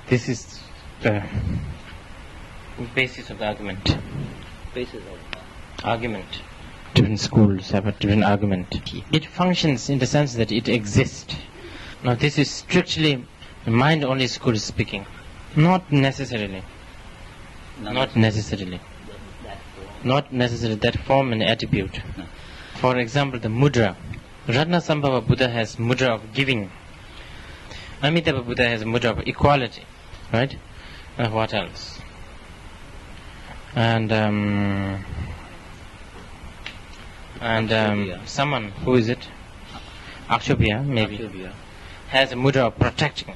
This is the basis of the argument. Basis of Argument. Different schools have a different argument. It functions in the sense that it exists. Now this is strictly mind-only school speaking. Not necessarily. Not necessarily. Not necessarily that form and attribute. No. For example, the mudra. Ratnasambhava Buddha has mudra of giving. Amitabha Buddha has mudra of equality. Right? What else? And someone, who is it? Akshobhya, maybe. Akshobhya. Has a mudra of protecting.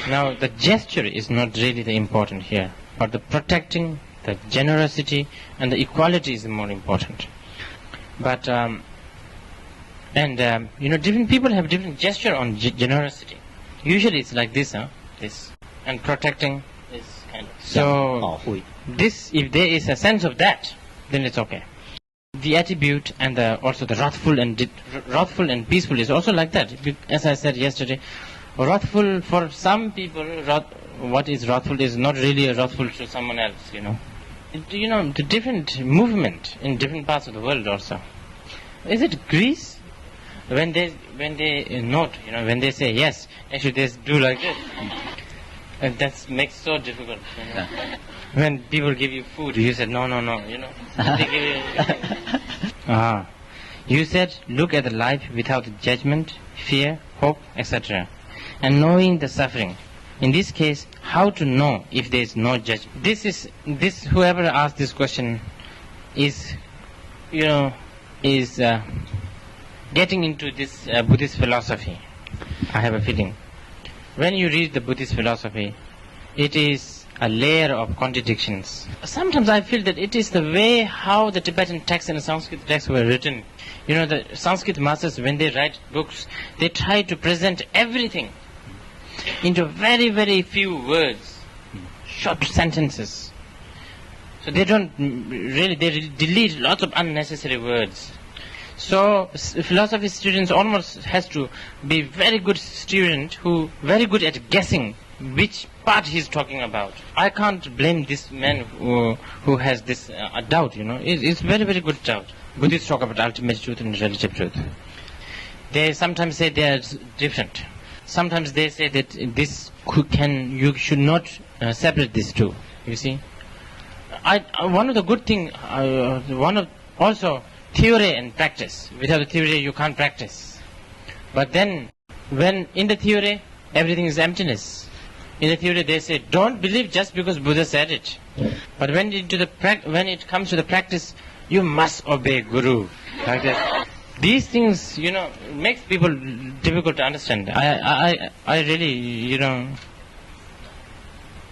Now the gesture is not really the important here, but the protecting, the generosity and the equality is the more important. But different people have different gesture on generosity. Usually it's like this, this, and protecting is kind of. So this, if there is a sense of that, then it's okay. The attribute and also the wrathful and peaceful is also like that. As I said yesterday, wrathful for some people, what is wrathful is not really a wrathful to someone else. The different movement in different parts of the world also. Is it Greece? When they note, when they say yes, actually they do like this, and that makes so difficult. When people give you food, you said no. They give you. You said look at the life without judgment, fear, hope, etc., and knowing the suffering. In this case, how to know if there is no judgment? This whoever asked this question is getting into this Buddhist philosophy. I have a feeling. When you read the Buddhist philosophy, it is a layer of contradictions. Sometimes I feel that it is the way how the Tibetan texts and the Sanskrit texts were written. The Sanskrit masters, when they write books, they try to present everything into very, very few words, short sentences. So they don't really, they delete lots of unnecessary words. So philosophy students almost has to be very good student who very good at guessing which part he's talking about. I can't blame this man who has this doubt. It's very, very good doubt. Buddhists talk about ultimate truth and relative truth. They sometimes say they are different. Sometimes they say that you should not separate these two. You see, one of the good thing, also theory and practice. Without the theory, you can't practice. But then, when in the theory, everything is emptiness. In the theory, they say, don't believe just because Buddha said it. But when it comes to the practice, you must obey Guru. Like that. These things, makes people difficult to understand. I really, I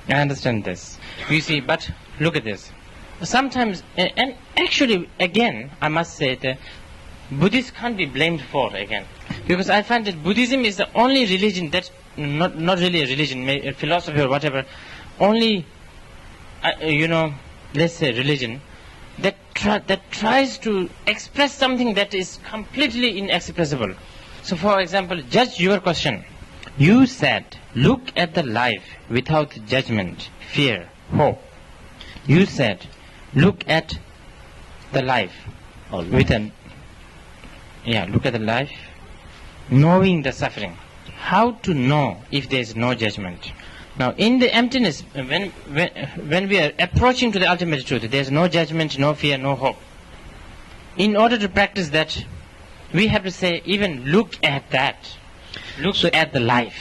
understand this. You see, but look at this. Sometimes, and actually, again, I must say that Buddhists can't be blamed for, again. Because I find that Buddhism is the only religion that, not really a religion, a philosophy or whatever, only, let's say religion, that tries to express something that is completely inexpressible. So for example, judge your question. You said, look at the life without judgment, fear, hope. You said, look at the life look at the life, knowing the suffering. How to know if there is no judgment? Now, in the emptiness, when we are approaching to the ultimate truth, there is no judgment, no fear, no hope. In order to practice that, we have to say, even look at that. Look at the life.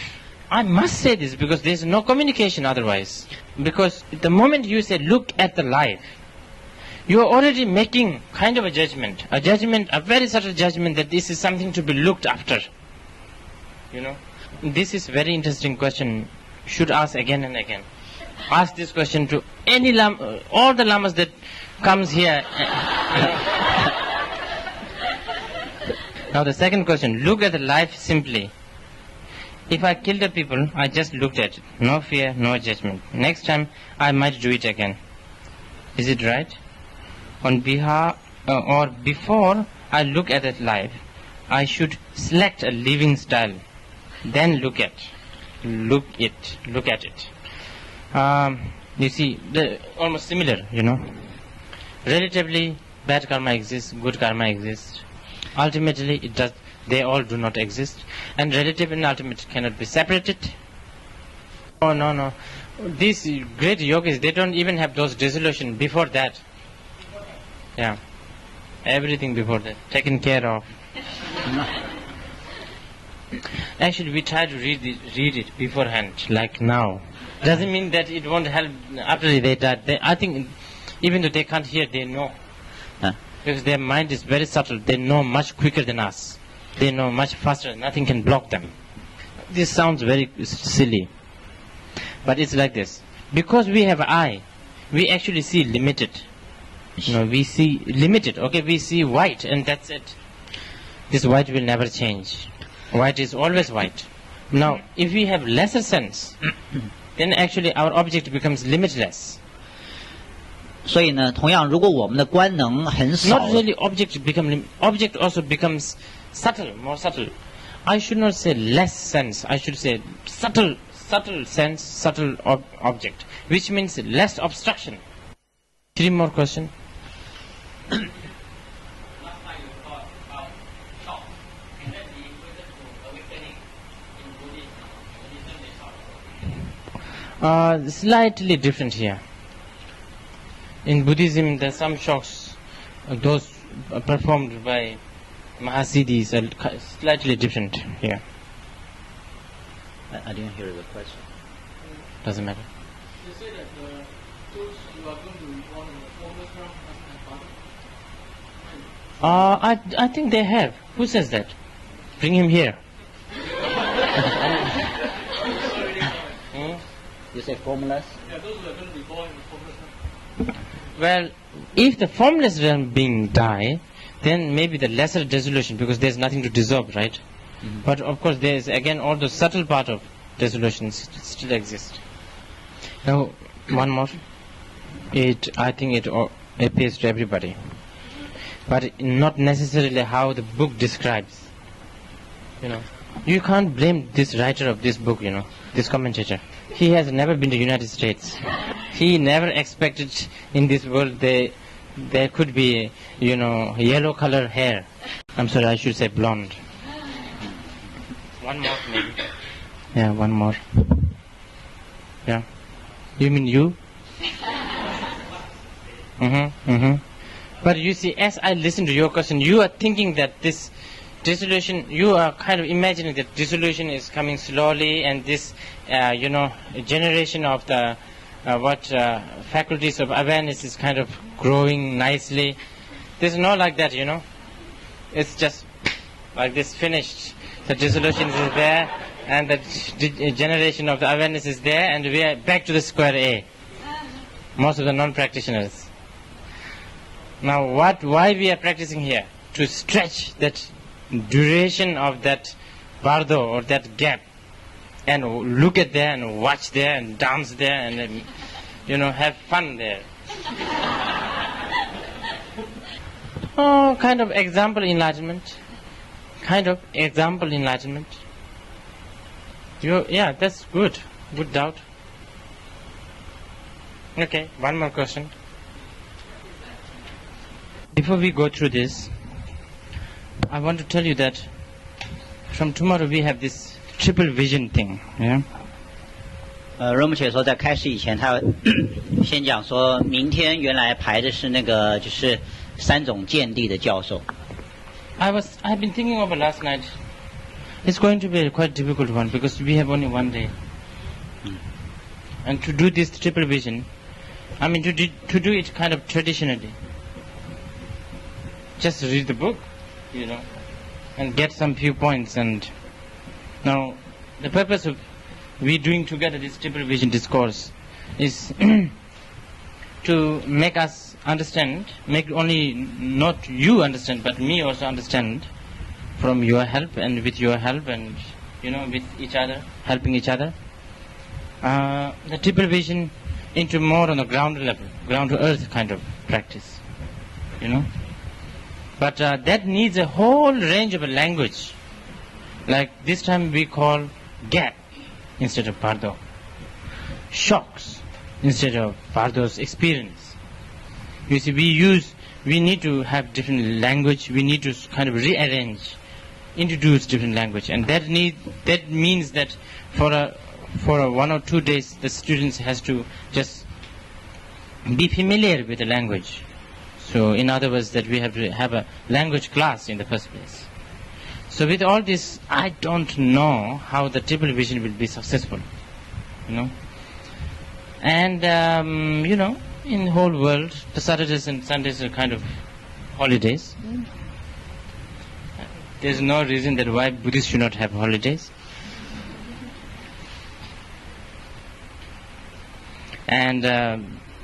I must say this because there is no communication otherwise. Because the moment you say, look at the life, you are already making kind of a judgment, a very subtle judgment that this is something to be looked after. This is very interesting question. Should ask again and again. Ask this question to any lama, all the lamas that comes here. Now the second question, look at the life simply. If I killed a people, I just looked at it. No fear, no judgment. Next time, I might do it again. Is it right? On behalf or before I look at that life, I should select a living style. Then look at it. You see, they're almost similar, Relatively, bad karma exists, good karma exists. Ultimately, they all do not exist. And relative and ultimate cannot be separated. Oh, no. These great yogis, they don't even have those dissolution before that. Yeah. Everything before that, taken care of. Actually, we try to read it beforehand, like now. Doesn't mean that it won't help after they die. I think, even though they can't hear, they know. Because their mind is very subtle. They know much quicker than us. They know much faster. Nothing can block them. This sounds very silly. But it's like this. Because we have eye, we actually see limited. We see limited. Okay, we see white and that's it. This white will never change. White is always white. Now, if we have lesser sense, then actually our object becomes limitless. 所以呢，同样，如果我们的观能很少 Not really object also becomes subtle, more subtle. I should not say less sense. I should say subtle sense, subtle object, which means less obstruction. 3 more questions. Slightly different here. In Buddhism, there are some shocks, those performed by Mahasiddhis are slightly different here. I didn't hear the question. Doesn't matter. You say that those who are going to be born in the formless realm doesn't have Bardo? I think they have. Who says that? Bring him here. You say formless? Yeah, those who are going to be born in the formless realm. Well, if the formless realm being die, then maybe the lesser dissolution, because there's nothing to dissolve, right? Mm-hmm. But of course, there is again all the subtle part of dissolution still exists. Now, one more. I think it appears to everybody, but not necessarily how the book describes. You can't blame this writer of this book. This commentator. He has never been to the United States. He never expected in this world there could be, yellow color hair. I'm sorry, I should say blonde. One more maybe. Yeah, one more. Yeah. You mean you? But you see, as I listen to your question, you are thinking that this dissolution, you are kind of imagining that dissolution is coming slowly and this, generation of the faculties of awareness is kind of growing nicely. There's no like that, It's just like this finished. The dissolution is there and the generation of the awareness is there and we are back to the square A. Most of the non-practitioners. Now why we are practicing here? To stretch that duration of that bardo or that gap and look at there and watch there and dance there and have fun there. Kind of example enlightenment. Yeah, that's good. Good doubt. Okay, one more question. Before we go through this, I want to tell you that from tomorrow we have this triple vision thing. Yeah. Rinpoche 说，在开始以前，他先讲说，明天原来排的是那个就是3种见地的教授。I've been thinking over last night. It's going to be a quite difficult one because we have only one day. And to do this triple vision, I mean to do it kind of traditionally. Just read the book, and get some few points. And now, the purpose of we doing together this triple vision discourse is to make us understand, make only not you understand, but me also understand from your help and with your help and with each other, helping each other. The triple vision into more on the ground level, ground to earth kind of practice, But that needs a whole range of a language. Like this time we call gap instead of bardo. Shocks, instead of Bardo's experience. You see, we need to have different language. We need to kind of rearrange, introduce different language, and that means that for a 1 or 2 days, the students has to just be familiar with the language. So, in other words, that we have to have a language class in the first place. So, with all this, I don't know how the triple vision will be successful. And in the whole world, the Saturdays and Sundays are kind of holidays. There's no reason that why Buddhists should not have holidays. And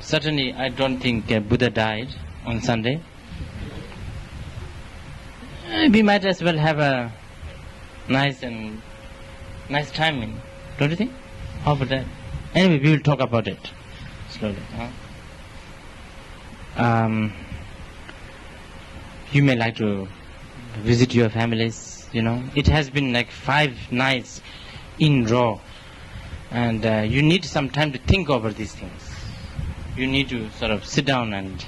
certainly I don't think Buddha died on Sunday. We might as well have a nice time, don't you think? How about that? Anyway, we will talk about it slowly. You may like to visit your families, It has been like 5 nights in row. And you need some time to think over these things. You need to sort of sit down and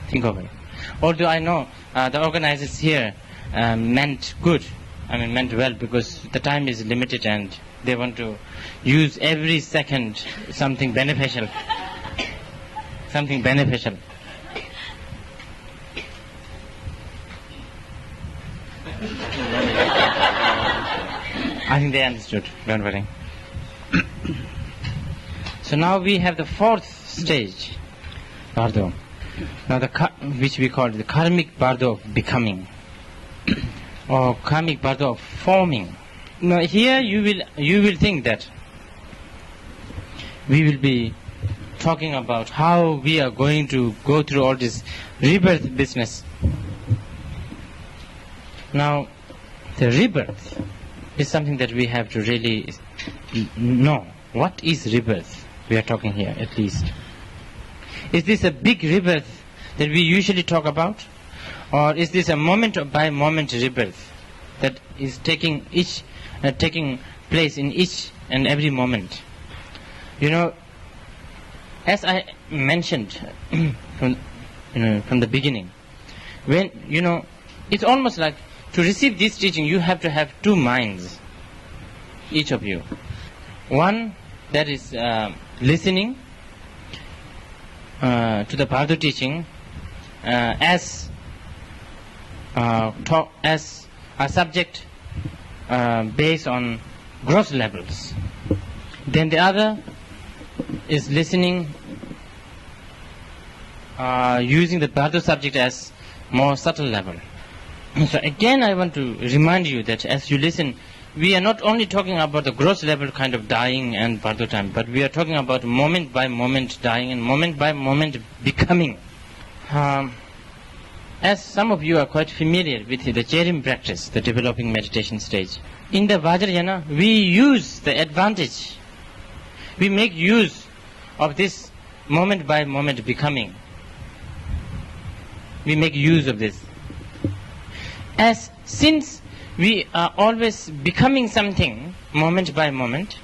think over it. Although I know the organizers here meant well, because the time is limited and they want to use every second something beneficial. Something beneficial. I think they understood. Don't worry. So now we have the 4th stage, Bardo. Now which we call the karmic Bardo of becoming, or karmic Bardo of forming. Now here you will think that we will be talking about how we are going to go through all this rebirth business. Now the rebirth is something that we have to really know. What is rebirth? We are talking here, at least. Is this a big rebirth that we usually talk about? Or is this a moment by moment rebirth that is taking place in each and every moment? As I mentioned from the beginning, when it's almost like to receive this teaching you have to have 2 minds, each of you. One that is listening to the Bardo teaching as a subject based on gross levels. Then the other is listening using the Bardo subject as more subtle level. So again I want to remind you that as you listen, we are not only talking about the gross level kind of dying and Bardo time, but we are talking about moment by moment dying and moment by moment becoming. As some of you are quite familiar with the Cherim practice, the developing meditation stage, in the Vajrayana we use the advantage. We make use of this moment by moment becoming. We make use of this. Since we are always becoming something moment by moment,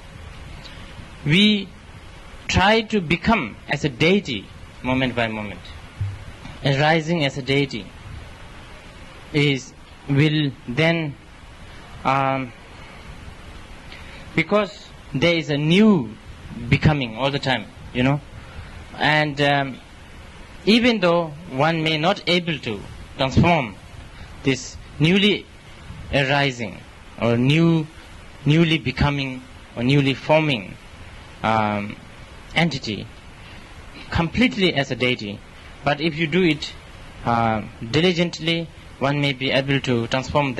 we try to become as a deity moment by moment. Arising as a deity will then, because there is a new becoming all the time, and even though one may not able to transform this newly arising or newly becoming or newly forming entity completely as a deity, but if you do it diligently, one may be able to transform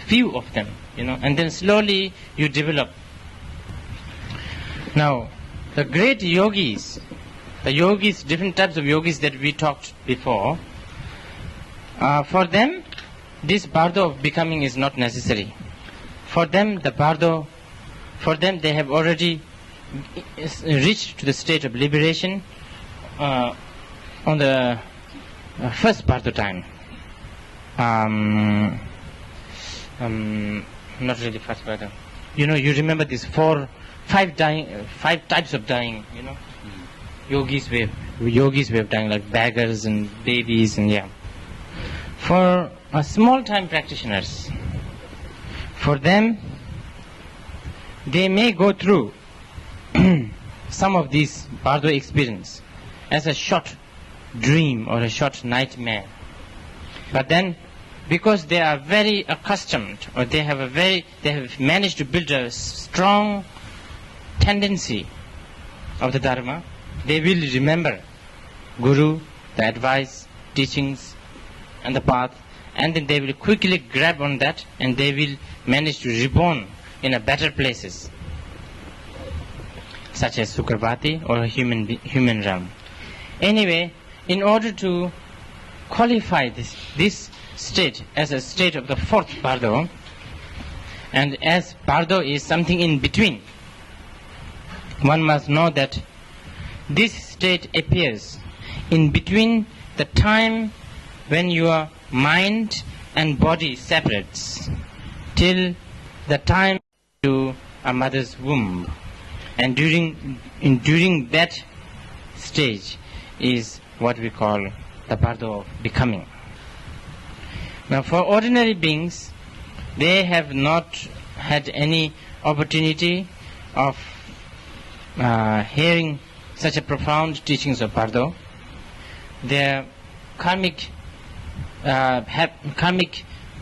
few of them, and then slowly you develop. Now the great yogis, different types of yogis that we talked before, for them this Bardo of becoming is not necessary. For them they have already reached to the state of liberation on the first Bardo time. Not really first Bardo. You remember these 5 types of dying, yogis way of dying, like beggars and babies and yeah. For small time practitioners, for them, they may go through some of these Bardo experience as a short dream or a short nightmare. But then, because they are very accustomed, or they have managed to build a strong tendency of the Dharma, they will remember Guru, the advice, teachings, and the path, and then they will quickly grab on that, and they will manage to reborn in a better places, such as Sukravati or a human realm. Anyway, in order to qualify this state as a state of the fourth Bardo, and as Bardo is something in between, one must know that this state appears in between the time when your mind and body separates till the time to a mother's womb, and during that stage is what we call the Bardo of becoming. Now, for ordinary beings, they have not had any opportunity of hearing such a profound teachings of Bardo. Their karmic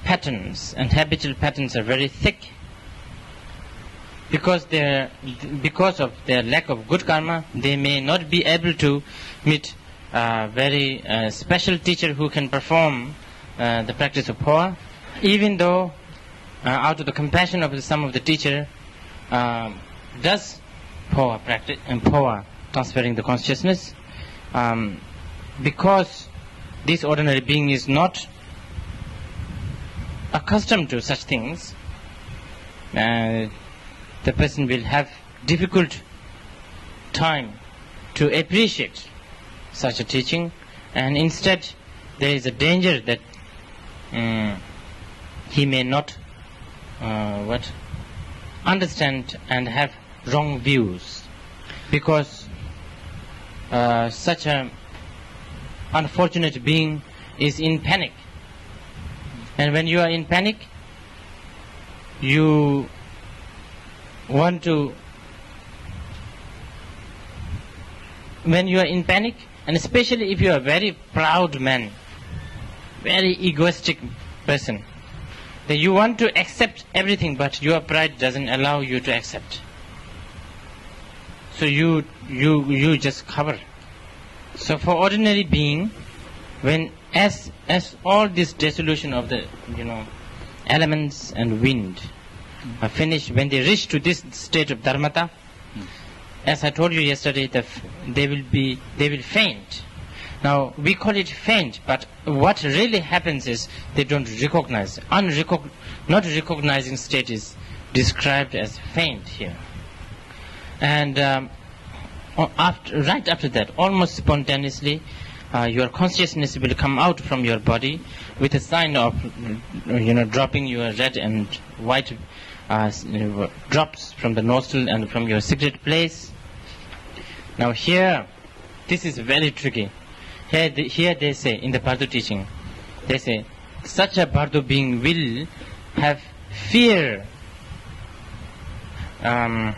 patterns and habitual patterns are very thick. Because of their lack of good karma, they may not be able to meet a very special teacher who can perform the practice of Poa. Even though out of the compassion of some of the teacher does Poa practice and Poa transferring the consciousness, because this ordinary being is not accustomed to such things, the person will have difficult time to appreciate such a teaching, and instead there is a danger that he may not understand and have wrong views, because such an unfortunate being is in panic, and when you are in panic, you want to, when you are in panic, and especially if you are a very proud man, very egoistic person, then you want to accept everything, but your pride doesn't allow you to accept. So you just cover. So for ordinary being, when as all this dissolution of the elements and wind are finished, when they reach to this state of dharmata, as I told you yesterday, they will faint. Now we call it faint, but what really happens is they don't recognize. Not recognizing state is described as faint here. And right after that, almost spontaneously, your consciousness will come out from your body with a sign of dropping your red and white drops from the nostril and from your secret place. Now here, this is very tricky. Here they say, in the Bardo teaching, they say, such a Bardo being will have fear. I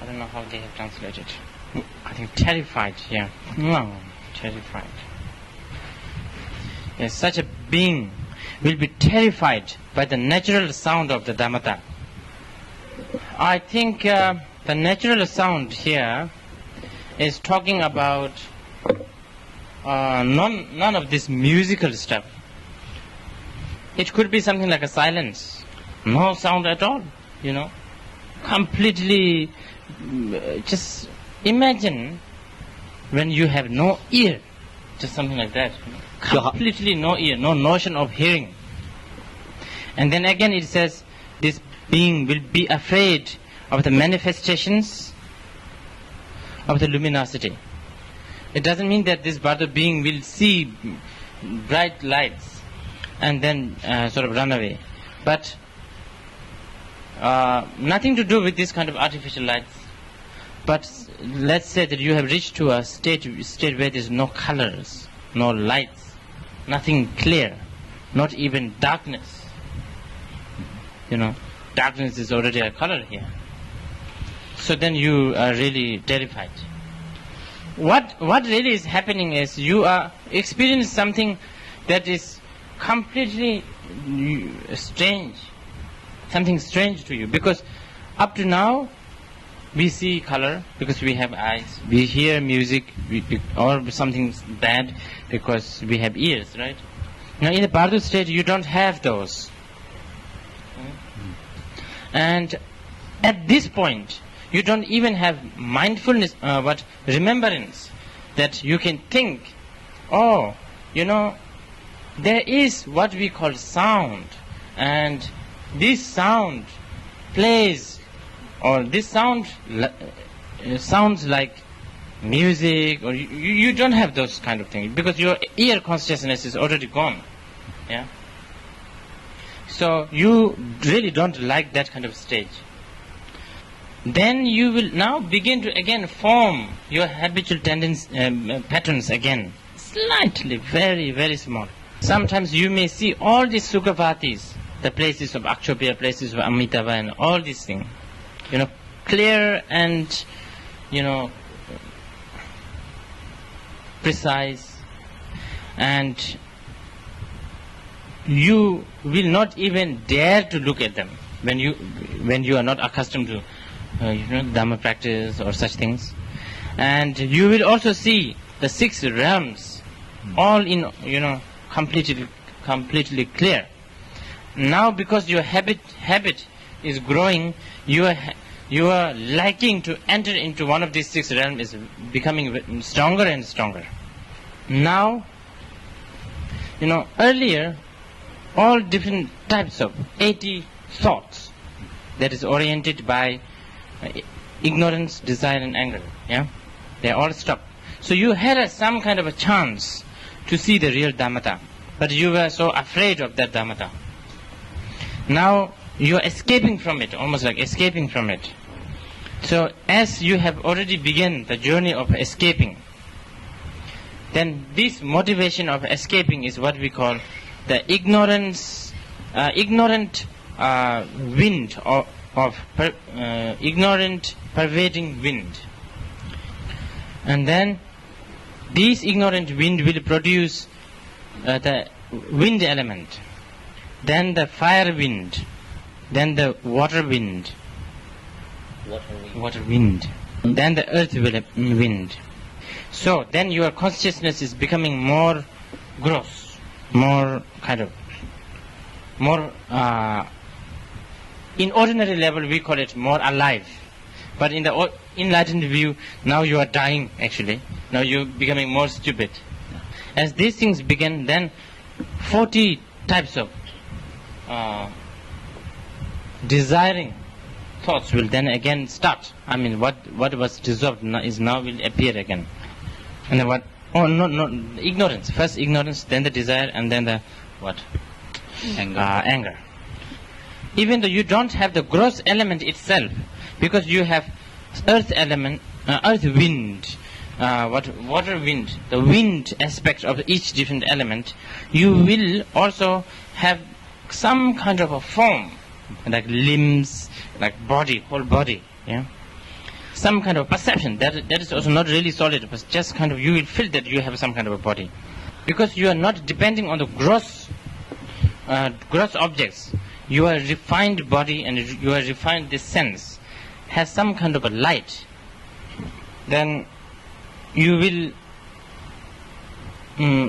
don't know how they have translated. I think terrified, yeah. No, terrified. Yes, such a being will be terrified by the natural sound of the Dhammata. I think the natural sound here is talking about none of this musical stuff. It could be something like a silence, no sound at all, completely. Just imagine when you have no ear, just something like that, completely no ear, no notion of hearing. And then again it says this being will be afraid of the manifestations of the luminosity. It doesn't mean that this Bardo being will see bright lights and then sort of run away, but nothing to do with this kind of artificial lights. But let's say that you have reached to a state where there's no colors, no lights, nothing clear, not even darkness. Darkness is already a color here. So then you are really terrified. What really is happening is you are experiencing something that is completely strange, something strange to you, because up to now we see color because we have eyes, we hear music, or something bad because we have ears, right? Now in the Bardo state you don't have those. And at this point you don't even have mindfulness, remembrance, that you can think, there is what we call sound, and this sound plays, or this sound sounds like music, or you don't have those kind of things because your ear consciousness is already gone. Yeah. So you really don't like that kind of stage. Then you will now begin to again form your habitual patterns again, slightly, very, very small. Sometimes you may see all these Sukavatis, the places of Akshobhya, places of Amitabha, and all these things, clear and, precise, and you will not even dare to look at them when you are not accustomed to Dhamma practice or such things. And you will also see the 6 realms all in completely clear. Now because your habit is growing, you are liking to enter into one of these 6 realms is becoming stronger and stronger. Now, earlier all different types of 80 thoughts that is oriented by ignorance, desire and anger, they all stopped. So you had some kind of a chance to see the real Dhammata, but you were so afraid of that Dhammata. Now you are escaping from it, almost like escaping from it. So as you have already begun the journey of escaping, then this motivation of escaping is what we call the ignorant wind of ignorant pervading wind. And then this ignorant wind will produce the wind element, then the fire wind, then the water wind, then the earth wind. So then your consciousness is becoming more gross, more in ordinary level we call it more alive, but in the enlightened view, now you are dying actually. Now you are becoming more stupid. As these things begin, then 40 types of desiring thoughts will then again start. I mean, what was dissolved now will appear again. And then what? Oh no, ignorance. First ignorance, then the desire, and then the what? Anger. Even though you don't have the gross element itself, because you have earth element, earth wind, water wind, the wind aspect of each different element, you will also have some kind of a form, like limbs, like body, whole body, some kind of perception that is also not really solid, but just kind of you will feel that you have some kind of a body, because you are not depending on the gross objects. Your refined body and your refined this sense has some kind of a light. Then you will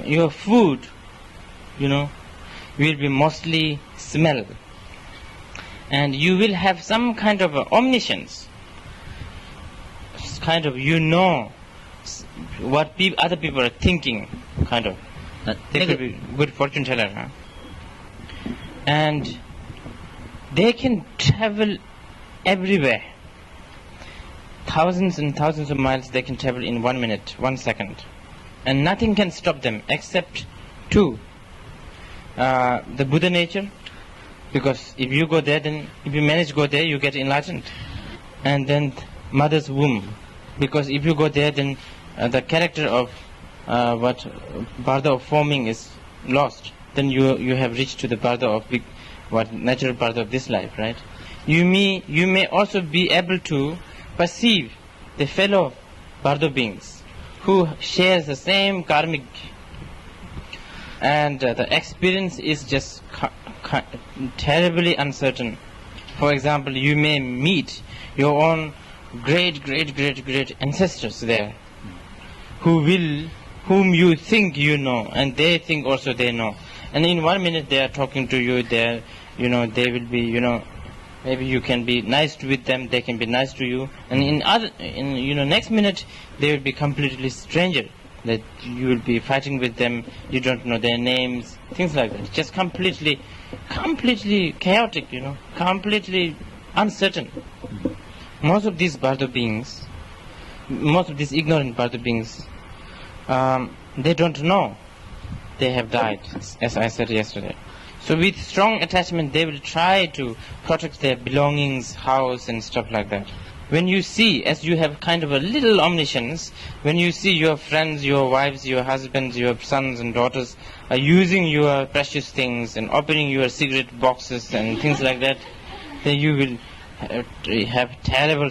your food will be mostly smell, and you will have some kind of omniscience, kind of what other people are thinking, kind of. They could be good fortune teller, and they can travel everywhere. Thousands and thousands of miles they can travel in 1 minute, 1 second. And nothing can stop them except 2. The Buddha nature, because if you go there, then if you manage to go there, you get enlightened. And then mother's womb. Because if you go there, then the character of what Bardo of forming is lost. Then you have reached to the Bardo of natural Bardo of this life, right? You may also be able to perceive the fellow Bardo beings who shares the same karmic, and the experience is just terribly uncertain. For example, you may meet your own great ancestors there, whom you think you know, and they think also they know. And in 1 minute they are talking to you. They will be, maybe you can be nice with them, they can be nice to you, and next minute they will be completely stranger, that you will be fighting with them, you don't know their names, things like that. Just completely chaotic, completely uncertain. Most of these Bardo beings, most of these ignorant Bardo beings, they don't know they have died, as I said yesterday. So with strong attachment, they will try to protect their belongings, house and stuff like that. When you see, as you have kind of a little omniscience, when you see your friends, your wives, your husbands, your sons and daughters are using your precious things and opening your cigarette boxes and things like that, then you will have terrible,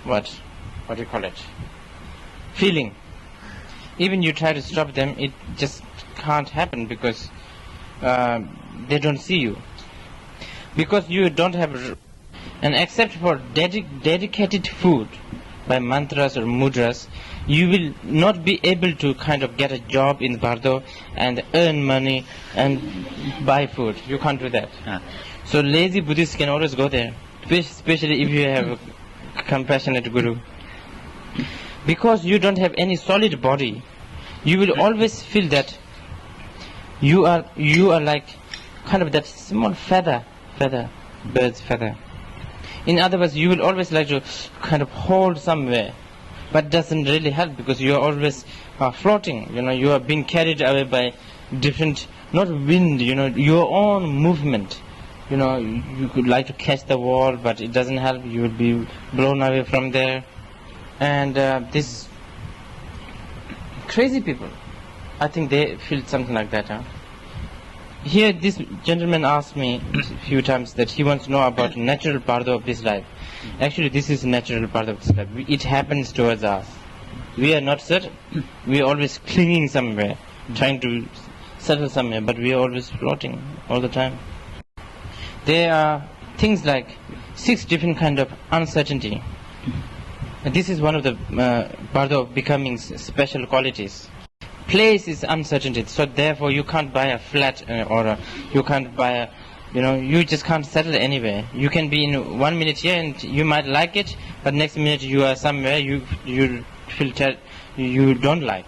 what do you call it? Feeling. Even you try to stop them, it just can't happen, because they don't see you. Because you don't have, and except for dedicated food by mantras or mudras, you will not be able to kind of get a job in Bardo and earn money and buy food. You can't do that. So lazy Buddhists can always go there, especially if you have a compassionate guru. Because you don't have any solid body, you will always feel that you are like kind of that small feather, bird's feather. In other words, you will always like to kind of hold somewhere, but doesn't really help, because you are always floating. You are being carried away by different, not wind, your own movement. You could like to catch the wall, but it doesn't help. You will be blown away from there. And these crazy people, I think they feel something like that. Here, this gentleman asked me a few times that he wants to know about natural Bardo of this life. Actually, this is natural Bardo of this life. It happens towards us. We are not certain. We are always clinging somewhere, trying to settle somewhere, but we are always floating all the time. There are things like 6 different kind of uncertainty. And this is one of the Bardo of becoming's special qualities. Place is uncertainty, so therefore you can't buy a flat you can't buy you just can't settle anywhere. You can be in 1 minute here and you might like it, but next minute you are somewhere you feel you don't like,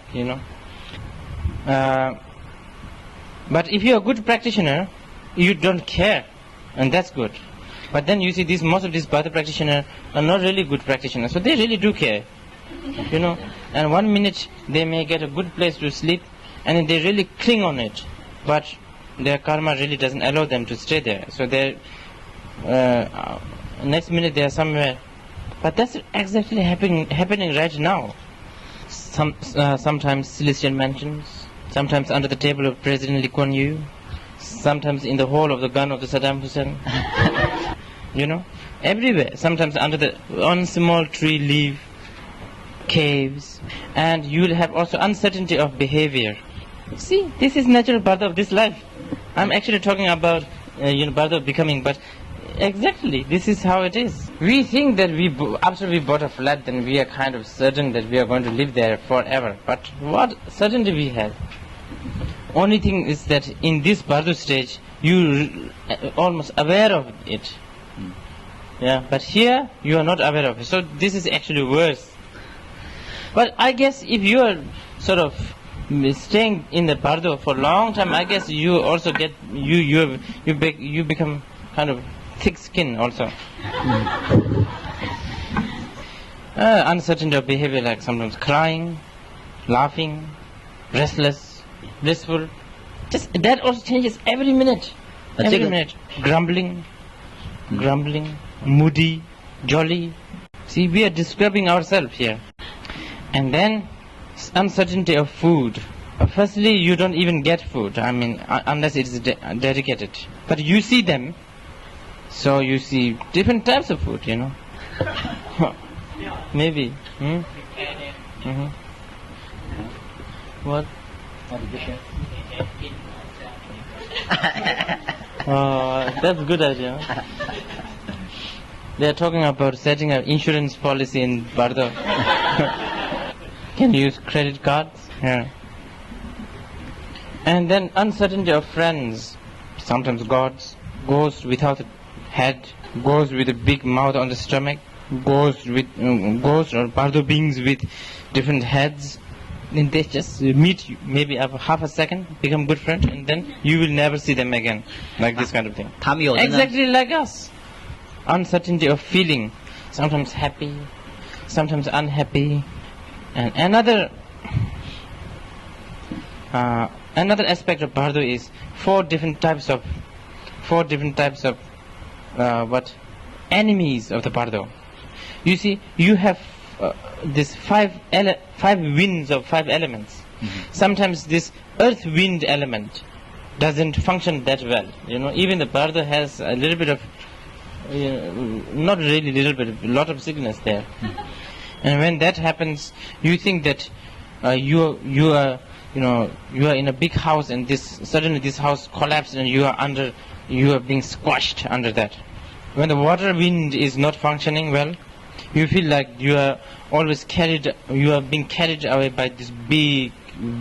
But if you're a good practitioner, you don't care, and that's good. But then you see most of these Bardo practitioners are not really good practitioners, so they really do care. And 1 minute they may get a good place to sleep, and then they really cling on it, but their karma really doesn't allow them to stay there. So they next minute they are somewhere. But that's exactly happening right now. Sometimes celestial mansions, sometimes under the table of President Lee Kuan Yew, sometimes in the hole of the gun of the Saddam Hussein. Everywhere. Sometimes under on small tree leaf, caves, and you will have also uncertainty of behavior. See, this is natural Bardo of this life. I'm actually talking about Bardo of becoming, but exactly this is how it is. We think that after we bought a flat, then we are kind of certain that we are going to live there forever. But what certainty we have? Only thing is that in this Bardo stage, you are almost aware of it. Yeah, but here you are not aware of it. So this is actually worse. But I guess if you are sort of staying in the Bardo for a long time, I guess you also get you become kind of thick skin also. Uncertainty of behavior, like sometimes crying, laughing, restless, blissful. Just that also changes every minute. Every minute. Grumbling. moody, jolly. See, we are describing ourselves here. And then uncertainty of food. Firstly, you don't even get food, unless it is dedicated. But you see them, so you see different types of food, Maybe. Mm-hmm. What? Oh, that's a good idea. They are talking about setting an insurance policy in Bardo. Can you use credit cards? Yeah. And then uncertainty of friends. Sometimes gods. Ghosts without a head. Ghosts with a big mouth on the stomach. Ghosts or Bardo beings with different heads. Then they just meet you, maybe after half a second, become good friends, and then you will never see them again. Like this kind of thing. Exactly like us. Uncertainty of feeling. Sometimes happy, sometimes unhappy. And another aspect of Bardo is four different types of enemies of the Bardo. You see, you have this five winds of 5 elements. Mm-hmm. Sometimes this earth wind element doesn't function that well. Even the Bardo has a little bit of, not really little bit, a lot of sickness there. Mm-hmm. And when that happens, you think that you are in a big house, and suddenly this house collapsed, and you are being squashed under that. When the water wind is not functioning well, you feel like you are being carried away by this big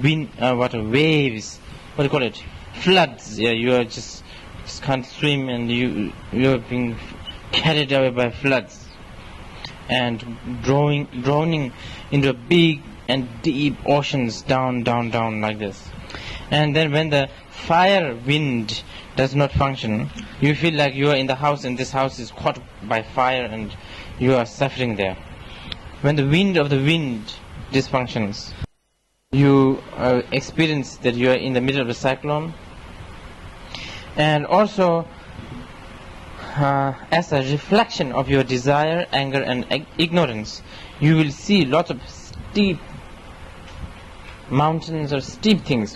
wind, water waves. What do you call it? Floods. Yeah, you are just can't swim, and you are being carried away by floods, and drowning into big and deep oceans, down like this. And then when the fire wind does not function, you feel like you are in the house, and this house is caught by fire, and you are suffering there. When the wind of the wind dysfunctions, you experience that you are in the middle of a cyclone. And also, as a reflection of your desire, anger, and ignorance, you will see lots of steep mountains or steep things,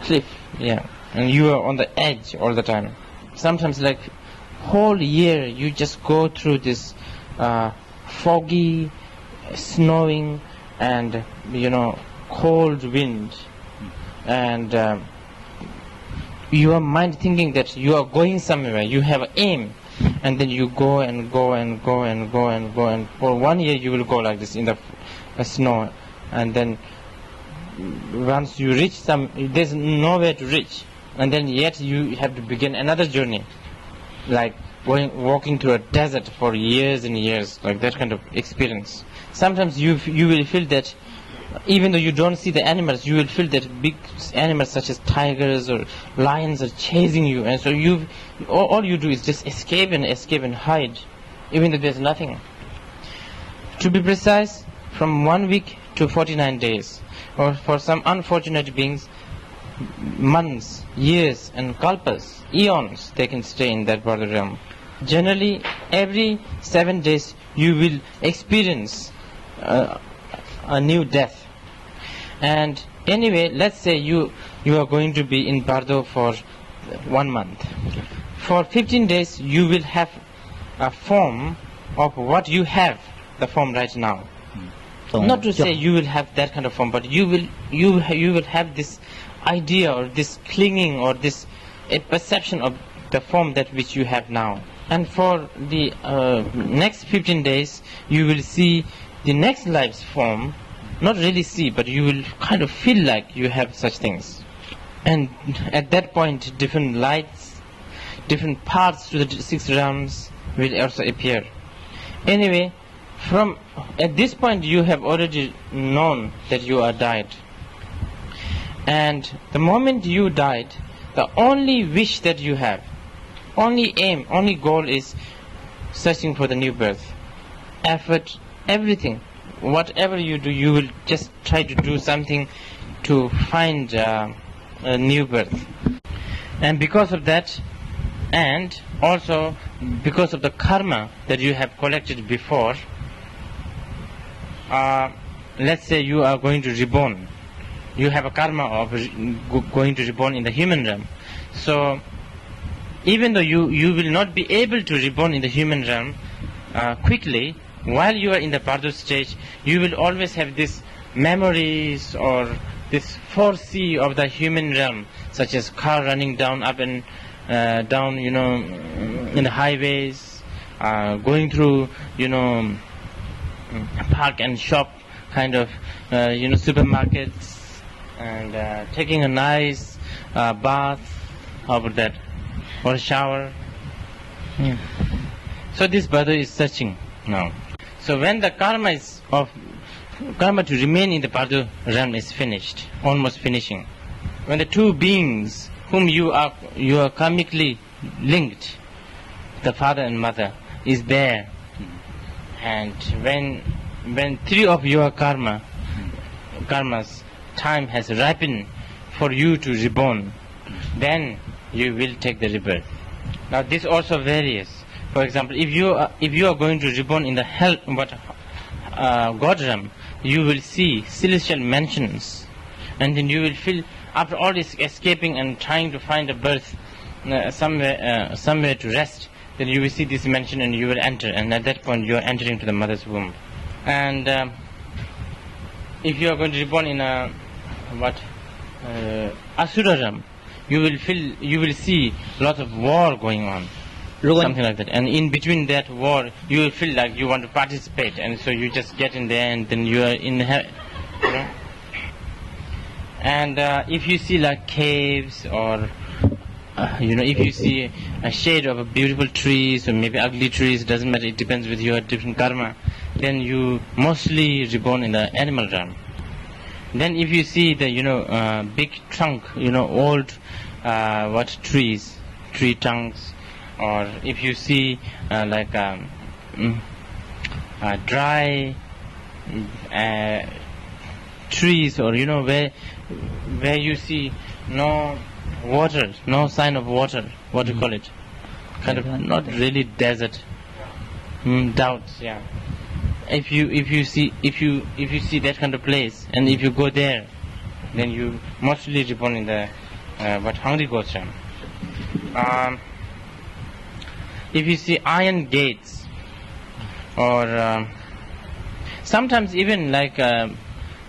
cliff, yeah, and you are on the edge all the time. Sometimes, like whole year, you just go through this foggy, snowing, and cold wind, and your mind thinking that you are going somewhere, you have an aim, and then you go and go and go and go and go, and for 1 year you will go like this in the snow, and then once you reach there's nowhere to reach, and then yet you have to begin another journey, like walking through a desert for years and years, like that kind of experience. Sometimes you will feel that even though you don't see the animals, you will feel that big animals such as tigers or lions are chasing you, and so all you do is just escape and hide, even though there's nothing. To be precise, from 1 week to 49 days, or for some unfortunate beings, months, years, and kalpas, eons, they can stay in that Bardo realm. Generally, every 7 days you will experience a new death. And anyway, let's say you are going to be in Bardo for 1 month. For 15 days you will have a form of what you have, the form right now. Not to say you will have that kind of form, but you will have this idea or this clinging or this a perception of the form that which you have now. And for the next 15 days you will see the next life's form. Not really see, but you will kind of feel like you have such things. And at that point, different lights, different paths to the 6 realms will also appear. Anyway, at this point you have already known that you are died. And the moment you died, the only wish that you have, only aim, only goal is searching for the new birth. Effort, everything. Whatever you do, you will just try to do something to find a new birth. And because of that, And also because of the karma that you have collected before, let's say you are going to reborn. You have a karma of going to reborn in the human realm. So even though you will not be able to reborn in the human realm quickly, while you are in the Bardo stage, you will always have these memories or this foresee of the human realm, such as car running down, up and down, in the highways, going through, park and shop kind of, supermarkets, and taking a nice bath, how about that, or a shower. So this Bardo is searching now. So when the karma to remain in the Bardo realm is finished, almost finishing, when the two beings whom you are karmically linked, the father and mother, is there, and when three of your karma's time has ripened for you to reborn, then you will take the rebirth. Now this also varies. For example, if you are going to reborn in the God realm, you will see celestial mansions, and then you will feel, after all this escaping and trying to find a birth somewhere to rest, then you will see this mansion and you will enter, and at that point you are entering to the mother's womb. And if you are going to reborn in a Asura realm, you will see lots of war going on. Something like that. And in between that war, you will feel like you want to participate, and so you just get in there, and then you are in And if you see like caves, or if you see a shade of a beautiful trees, or maybe ugly trees, doesn't matter, it depends with your different karma, then you mostly reborn in the animal realm. Then if you see the big trunk, old trees, tree trunks, or if you see dry trees, or where you see no water, no sign of water, what do you call it? Kind of not really desert. Doubts, yeah. If you see that kind of place, and if you go there, then you mostly reborn in the hungry ghost realm. If you see iron gates, or sometimes even like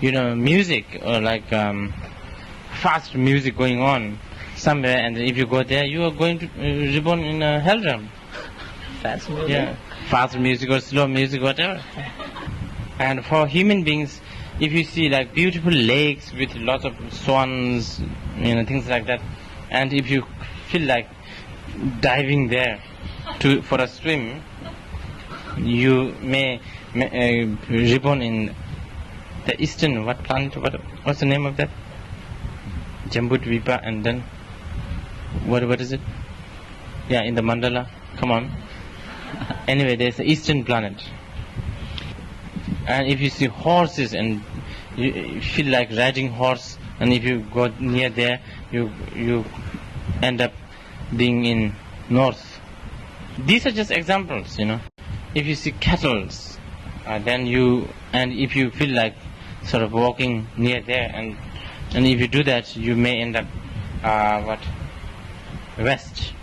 music, or like fast music going on somewhere, and if you go there, you are going to reborn in a hell realm. Fast music? Yeah, fast music or slow music, whatever. And for human beings, if you see like beautiful lakes with lots of swans, things like that, and if you feel like diving there for a swim, you may reborn in the eastern planet? What's the name of that? Jambudvipa, and then what is it? Yeah, in the mandala. Come on. Anyway, there's the eastern planet. And if you see horses and you feel like riding horse, and if you go near there, you end up being in north. These are just examples, If you see cattle, and if you feel like sort of walking near there, and if you do that, you may end up west.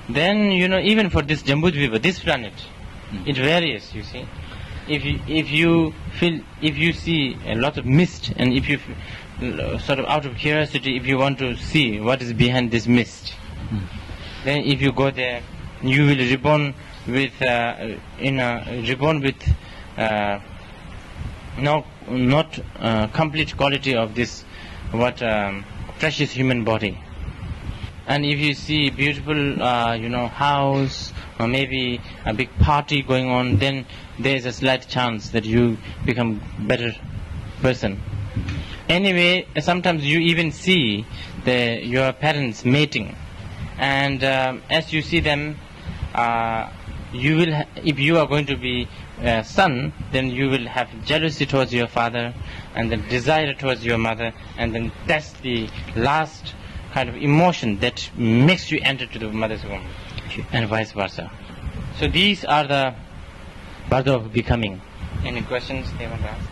Then even for this Jambudvipa, this planet, it varies. You see, if you see a lot of mist, and if you sort of out of curiosity, if you want to see what is behind this mist, then if you go there, you will reborn with not complete quality of this precious human body. And if you see beautiful house, or maybe a big party going on, then there is a slight chance that you become better person. Anyway, sometimes you even see your parents mating, and as you see them, you will if you are going to be a son, then you will have jealousy towards your father, and then desire towards your mother, and then that's the last kind of emotion that makes you enter to the mother's womb, and vice versa. So these are the Bardo of becoming. Any questions they want to ask?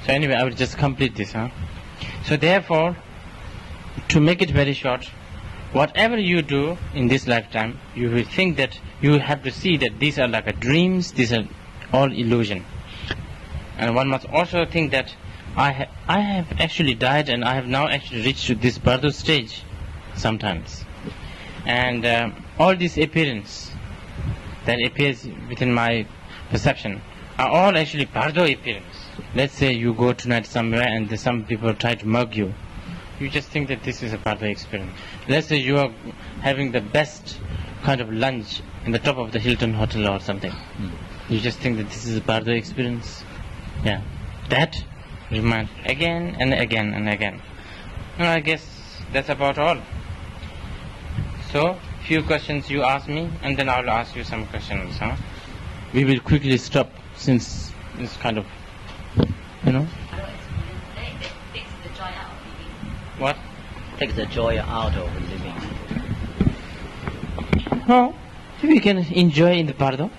So anyway, I will just complete this. So therefore, to make it very short, whatever you do in this lifetime, you will think that you have to see that these are like a dreams, these are all illusion. And one must also think that I have actually died, and I have now actually reached to this Bardo stage sometimes. And all this appearance that appears within my perception are all actually Bardo appearance. Let's say you go tonight somewhere and some people try to mug you. You just think that this is a Bardo experience. Let's say you are having the best kind of lunch in the top of the Hilton Hotel or something. You just think that this is a Bardo experience. Yeah. That reminds again and again and again. And I guess that's about all. So, few questions you ask me, and then I'll ask you some questions. We will quickly stop since it's kind of, What? Take the joy out of living. Oh, we can enjoy in the Bardo.